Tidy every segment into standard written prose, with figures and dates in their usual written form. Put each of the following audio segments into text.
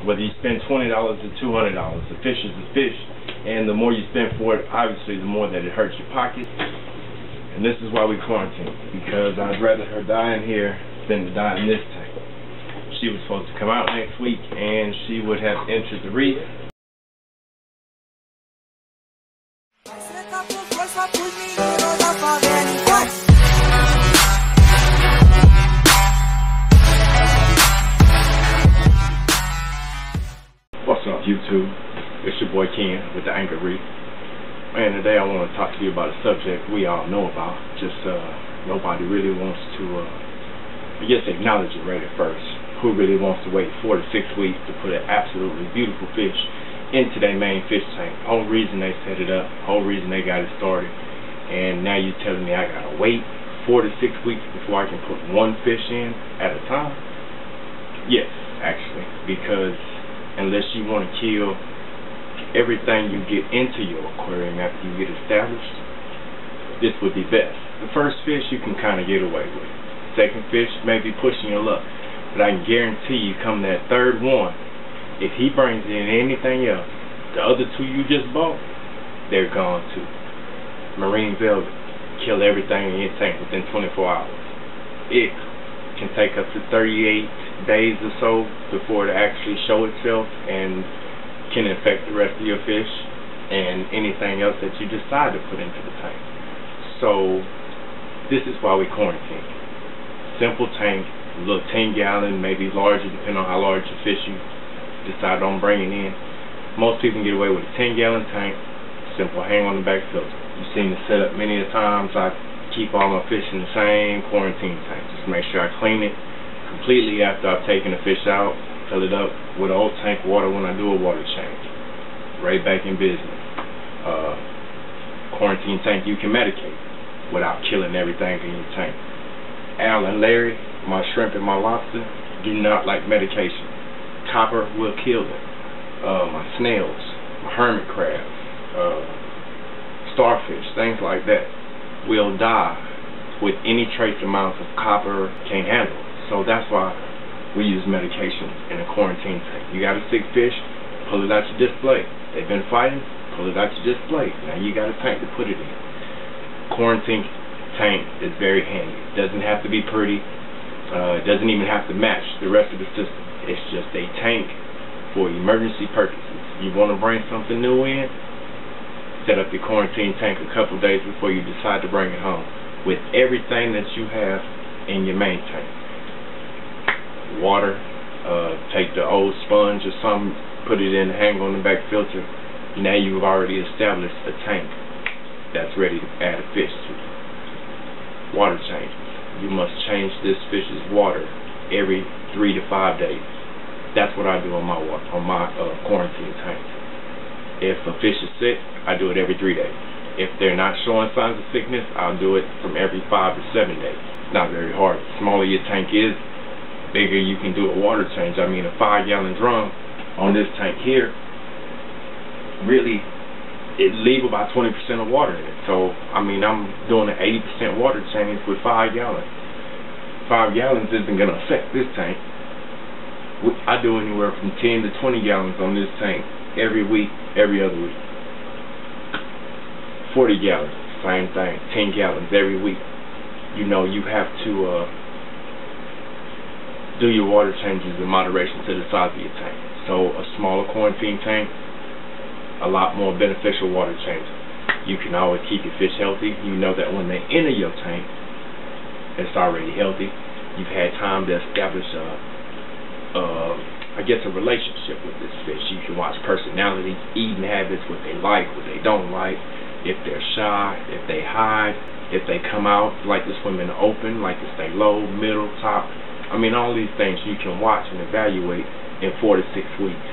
Whether you spend $20 or $200, a fish is a fish, and the more you spend for it, obviously, the more that it hurts your pocket. And this is why we quarantine, because I'd rather her die in here than to die in this tank. She was supposed to come out next week, and she would have entered the reef. What's up, YouTube? It's your boy Ken with the Anchor Reef. And today I want to talk to you about a subject we all know about, just nobody really wants to, I guess, acknowledge it right at first. Who really wants to wait 4 to 6 weeks to put an absolutely beautiful fish into their main fish tank? Whole reason they set it up, whole reason they got it started, and now you're telling me I gotta wait 4 to 6 weeks before I can put one fish in at a time? Yes, actually, because unless you want to kill everything you get into your aquarium after you get established, this would be best. The first fish you can kind of get away with. Second fish may be pushing your luck, but I can guarantee you come that third one, if he brings in anything else, the other two you just bought, they're gone too. Marine velvet, kill everything in your tank within 24 hours. It can take up to 38 days or so before it actually show itself and can infect the rest of your fish and anything else that you decide to put into the tank. So this is why we quarantine. Simple tank, a little 10-gallon, maybe larger depending on how large your fish you decide on bringing in. Most people can get away with a 10-gallon tank, simple hang on the back filter. You've seen the setup many a times. I keep all my fish in the same quarantine tank. Just make sure I clean it completely after I've taken the fish out, fill it up with old tank water when I do a water change. Right back in business. Quarantine tank, you can medicate without killing everything in your tank. Al and Larry, my shrimp and my lobster, do not like medication. Copper will kill them. My snails, my hermit crabs, starfish, things like that will die with any trace amounts of copper can't handle. So that's why we use medication in a quarantine tank. You got a sick fish, pull it out your display. They've been fighting, pull it out your display. Now you got a tank to put it in. Quarantine tank is very handy. It doesn't have to be pretty. It doesn't even have to match the rest of the system. It's just a tank for emergency purposes. You want to bring something new in, set up your quarantine tank a couple days before you decide to bring it home with everything that you have in your main tank. Water, take the old sponge or something, put it in, hang on the back filter. Now you've already established a tank that's ready to add a fish to. Water changes. You must change this fish's water every 3 to 5 days. That's what I do on my water, on my quarantine tank. If a fish is sick, I do it every 3 days. If they're not showing signs of sickness, I'll do it from every 5 to 7 days. Not very hard. The smaller your tank is, bigger you can do a water change. I mean, a 5-gallon drum on this tank here, really, it leave about 20% of water in it. So, I mean, I'm doing an 80% water change with 5 gallons. 5 gallons isn't going to affect this tank. I do anywhere from 10 to 20 gallons on this tank every week, every other week. 40 gallons, same thing, 10 gallons every week. You know, you have to do your water changes in moderation to the size of your tank. So a smaller quarantine tank, a lot more beneficial water changes. You can always keep your fish healthy. You know that when they enter your tank, it's already healthy. You've had time to establish I guess a relationship with this fish. You can watch personalities, eating habits, what they like, what they don't like, if they're shy, if they hide, if they come out, like to swim in the open, like to stay low, middle, top. I mean, all these things you can watch and evaluate in 4 to 6 weeks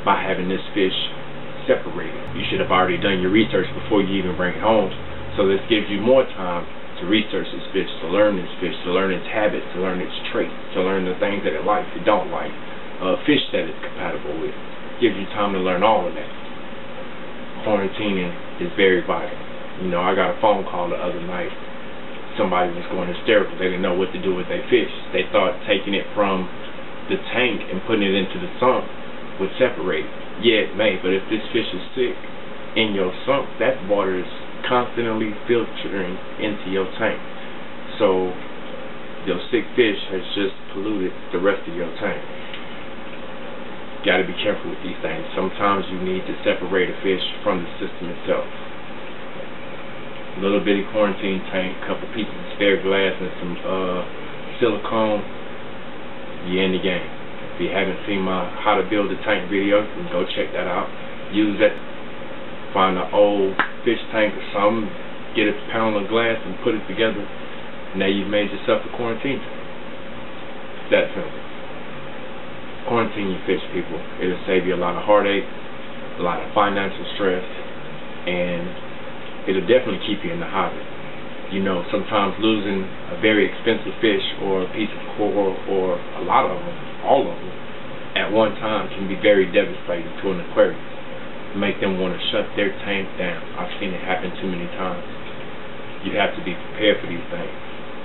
by having this fish separated. You should have already done your research before you even bring it home. So this gives you more time to research this fish, to learn this fish, to learn its habits, to learn its traits, to learn the things that it likes, it don't like, fish that it's compatible with. Gives you time to learn all of that. Quarantining is very vital. You know, I got a phone call the other night. Somebody was going hysterical. They didn't know what to do with their fish. They thought taking it from the tank and putting it into the sump would separate. Yeah, it may, but if this fish is sick in your sump, that water is constantly filtering into your tank. So your sick fish has just polluted the rest of your tank. Got to be careful with these things. Sometimes you need to separate a fish from the system itself. Little bitty quarantine tank, couple pieces of spare glass and some silicone, you're in the game. If you haven't seen my how to build a tank video, you can go check that out. Use that. Find an old fish tank or something, get a pound of glass and put it together. Now you've made yourself a quarantine tank. It's that simple. Quarantine your fish, people. It'll save you a lot of heartache, a lot of financial stress, and it'll definitely keep you in the hobby. You know, sometimes losing a very expensive fish or a piece of coral or a lot of them, all of them, at one time can be very devastating to an aquarium. Make them want to shut their tank down. I've seen it happen too many times. You have to be prepared for these things.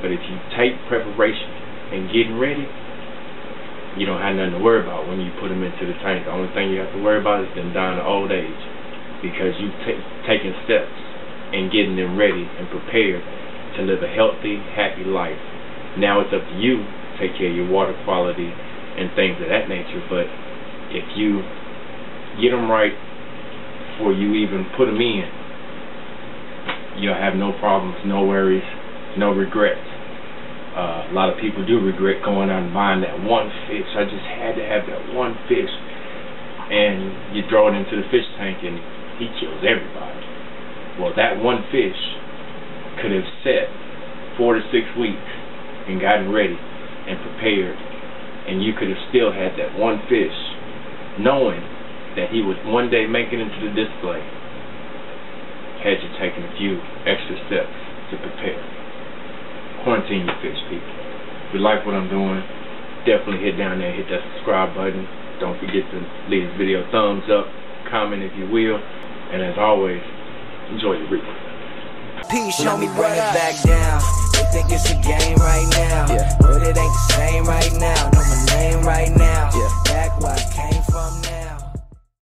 But if you take preparation and getting ready, you don't have nothing to worry about when you put them into the tank. The only thing you have to worry about is them dying of old age, because you've taken steps and getting them ready and prepared to live a healthy, happy life. Now it's up to you to take care of your water quality and things of that nature. But if you get them right before you even put them in, you'll have no problems, no worries, no regrets. A lot of people do regret going out and buying that one fish. I just had to have that one fish. And you throw it into the fish tank and he kills everybody. Well, that one fish could have sat 4 to 6 weeks and gotten ready and prepared, and you could have still had that one fish, knowing that he would one day make it into the display, had you taken a few extra steps to prepare. Quarantine your fish, people. If you like what I'm doing, definitely hit down there, hit that subscribe button. Don't forget to leave this video a thumbs up, comment if you will, and as always, enjoy your replay. Peace, show me bring it back down. They think it's a game right now, but it ain't the same right now. Know my name right now. Back where I came from now.